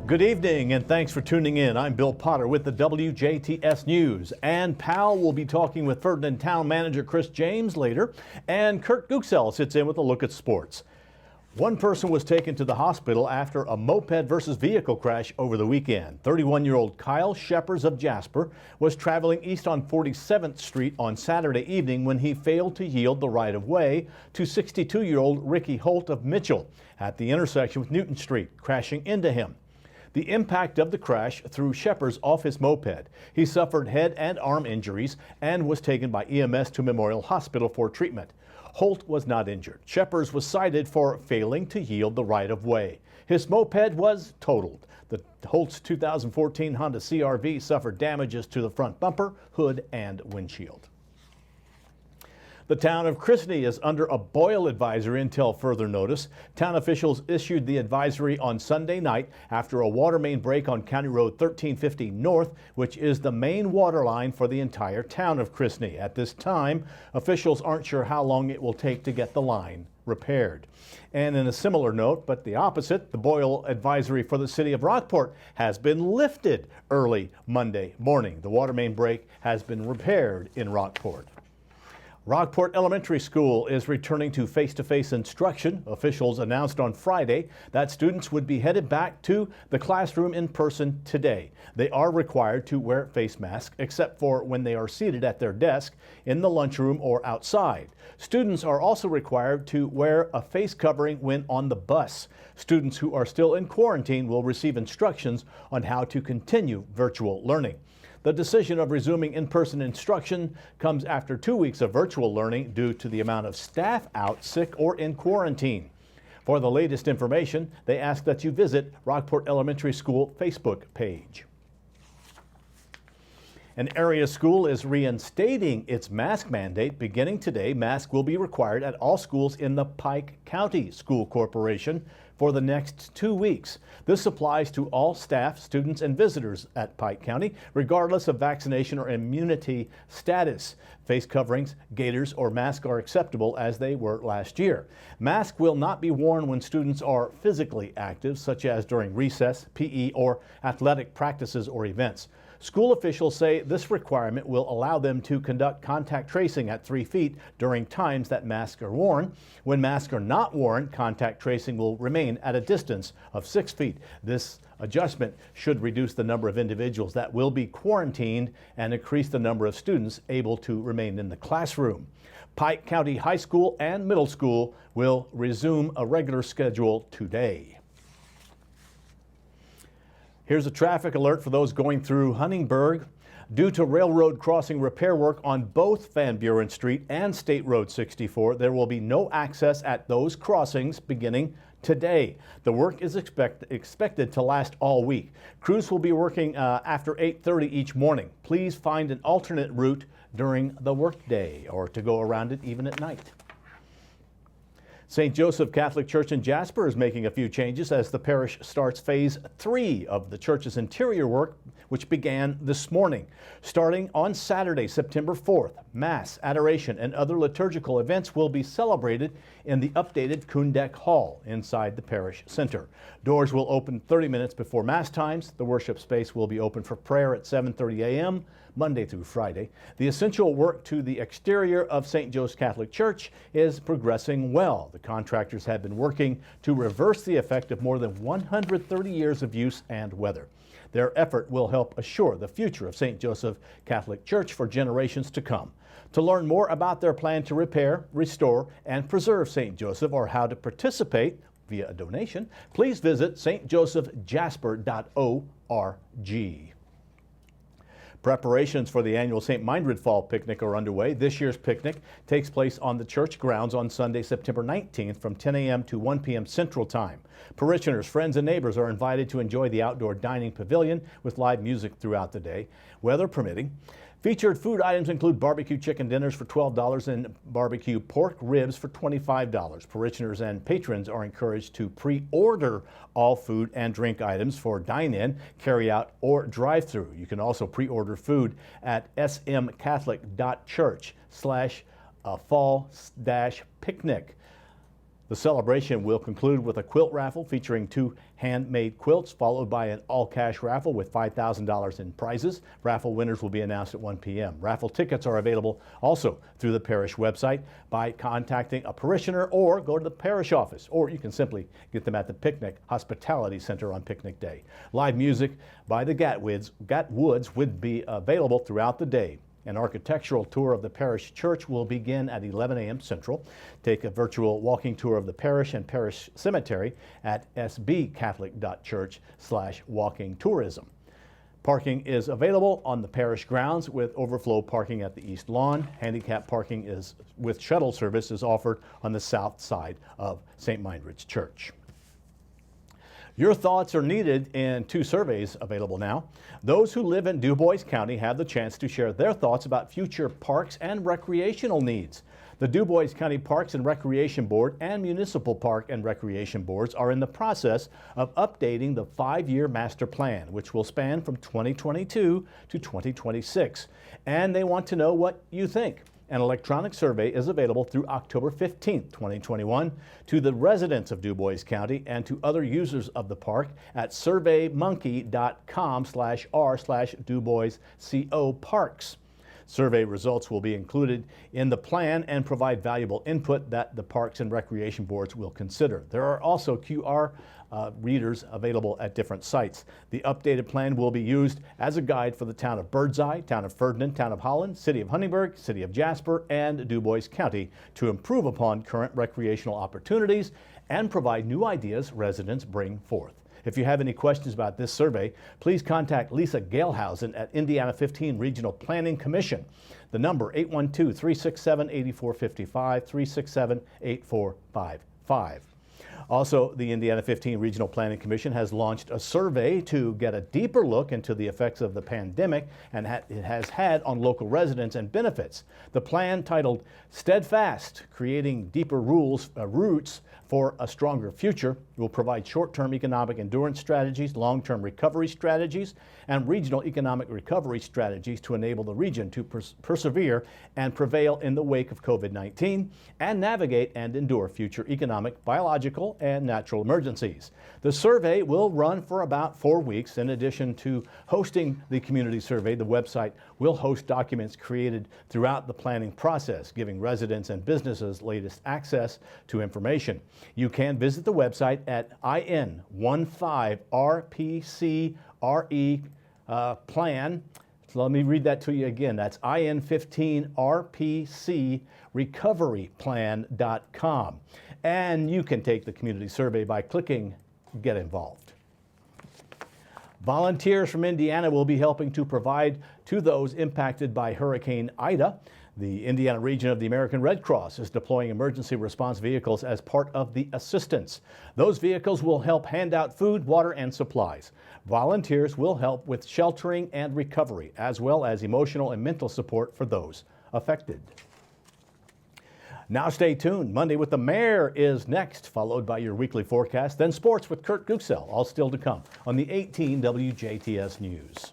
Good evening and thanks for tuning in. I'm Bill Potter with the WJTS News. Ann Powell will be talking with Ferdinand Town Manager Chris James later, and Kurt Guxell sits in with a look at sports. One person was taken to the hospital after a moped versus vehicle crash over the weekend. 31-year-old Kyle Sheppers of Jasper was traveling east on 47th Street on Saturday evening when he failed to yield the right-of-way to 62-year-old Ricky Holt of Mitchell at the intersection with Newton Street, crashing into him. The impact of the crash threw Sheppers off his moped. He suffered head and arm injuries and was taken by EMS to Memorial Hospital for treatment. Holt was not injured. Sheppers was cited for failing to yield the right-of-way. His moped was totaled. The Holt's 2014 Honda CR-V suffered damages to the front bumper, hood, and windshield. The town of Chrisney is under a boil advisory until further notice. Town officials issued the advisory on Sunday night after a water main break on County Road 1350 North, which is the main water line for the entire town of Chrisney. At this time, officials aren't sure how long it will take to get the line repaired. And in a similar note, but the opposite, the boil advisory for the city of Rockport has been lifted early Monday morning. The water main break has been repaired in Rockport. Rockport Elementary School is returning to face-to-face instruction. Officials announced on Friday that students would be headed back to the classroom in person today. They are required to wear face masks except for when they are seated at their desk, in the lunchroom, or outside. Students are also required to wear a face covering when on the bus. Students who are still in quarantine will receive instructions on how to continue virtual learning. The decision of resuming in-person instruction comes after 2 weeks of virtual learning due to the amount of staff out sick or in quarantine. For the latest information, they ask that you visit Rockport Elementary School Facebook page. An area school is reinstating its mask mandate. Beginning today, masks will be required at all schools in the Pike County School Corporation for the next 2 weeks. This applies to all staff, students, and visitors at Pike County, regardless of vaccination or immunity status. Face coverings, gaiters, or masks are acceptable as they were last year. Masks will not be worn when students are physically active, such as during recess, PE, or athletic practices or events. School officials say this requirement will allow them to conduct contact tracing at 3 feet during times that masks are worn. When masks are not worn, contact tracing will remain at a distance of 6 feet. This adjustment should reduce the number of individuals that will be quarantined and increase the number of students able to remain in the classroom. Pike County High School and Middle School will resume a regular schedule today. Here's a traffic alert for those going through Huntingburg. Due to railroad crossing repair work on both Van Buren Street and State Road 64, there will be no access at those crossings beginning today. The work is expected to last all week. Crews will be working after 8:30 each morning. Please find an alternate route during the workday or to go around it even at night. St. Joseph Catholic Church in Jasper is making a few changes as the parish starts phase 3 of the church's interior work, which began this morning. Starting on Saturday, September 4th, Mass, Adoration, and other liturgical events will be celebrated in the updated Kundeck Hall inside the parish center. Doors will open 30 minutes before Mass times. The worship space will be open for prayer at 7:30 a.m. Monday through Friday. The essential work to the exterior of St. Joseph's Catholic Church is progressing well. The contractors have been working to reverse the effect of more than 130 years of use and weather. Their effort will help assure the future of St. Joseph Catholic Church for generations to come. To learn more about their plan to repair, restore, and preserve St. Joseph or how to participate via a donation, please visit stjosephjasper.org. Preparations for the annual St. Mildred Fall Picnic are underway. This year's picnic takes place on the church grounds on Sunday, September 19th from 10 a.m. to 1 p.m. Central Time. Parishioners, friends, and neighbors are invited to enjoy the outdoor dining pavilion with live music throughout the day, weather permitting. Featured food items include barbecue chicken dinners for $12 and barbecue pork ribs for $25. Parishioners and patrons are encouraged to pre-order all food and drink items for dine-in, carry-out, or drive-through. You can also pre-order food at smcatholic.church/fall-picnic. The celebration will conclude with a quilt raffle featuring 2 handmade quilts, followed by an all-cash raffle with $5,000 in prizes. Raffle winners will be announced at 1 p.m. Raffle tickets are available also through the parish website by contacting a parishioner or go to the parish office, or you can simply get them at the Picnic Hospitality Center on picnic day. Live music by the Gatwoods would be available throughout the day. An architectural tour of the parish church will begin at 11 a.m. Central. Take a virtual walking tour of the parish and parish cemetery at sbcatholic.church/walking-tourism. Parking is available on the parish grounds with overflow parking at the east lawn. Handicap parking with shuttle service is offered on the south side of St. Mindred's Church. Your thoughts are needed in 2 surveys available now. Those who live in DuBois County have the chance to share their thoughts about future parks and recreational needs. The DuBois County Parks and Recreation Board and Municipal Park and Recreation Boards are in the process of updating the 5-year master plan, which will span from 2022 to 2026. And they want to know what you think. An electronic survey is available through October 15, 2021, to the residents of DuBois County and to other users of the park at surveymonkey.com/r/DuBoisCoParks. Survey results will be included in the plan and provide valuable input that the Parks and Recreation Boards will consider. There are also QR readers available at different sites. The updated plan will be used as a guide for the town of Birdseye, town of Ferdinand, town of Holland, city of Huntingburg, city of Jasper, and DuBois County to improve upon current recreational opportunities and provide new ideas residents bring forth. If you have any questions about this survey, please contact Lisa Galehausen at Indiana 15 Regional Planning Commission. The number 812-367-8455, 367-8455. Also, the Indiana 15 Regional Planning Commission has launched a survey to get a deeper look into the effects of the pandemic and it has had on local residents and benefits. The plan, titled Steadfast, Creating Deeper Roots for a Stronger Future, will provide short-term economic endurance strategies, long-term recovery strategies, and regional economic recovery strategies to enable the region to persevere and prevail in the wake of COVID-19 and navigate and endure future economic, biological, and natural emergencies. The survey will run for about 4 weeks. In addition to hosting the community survey, the website will host documents created throughout the planning process, giving residents and businesses latest access to information. You can visit the website at IN15RPCRE plan. So let me read that to you again. That's IN15RPCRecoveryPlan.com. And you can take the community survey by clicking Get Involved. Volunteers from Indiana will be helping to provide to those impacted by Hurricane Ida. The Indiana region of the American Red Cross is deploying emergency response vehicles as part of the assistance. Those vehicles will help hand out food, water, and supplies. Volunteers will help with sheltering and recovery, as well as emotional and mental support for those affected. Now stay tuned. Monday with the Mayor is next, followed by your weekly forecast, then sports with Kurt Guxell, all still to come on the 18 WJTS News.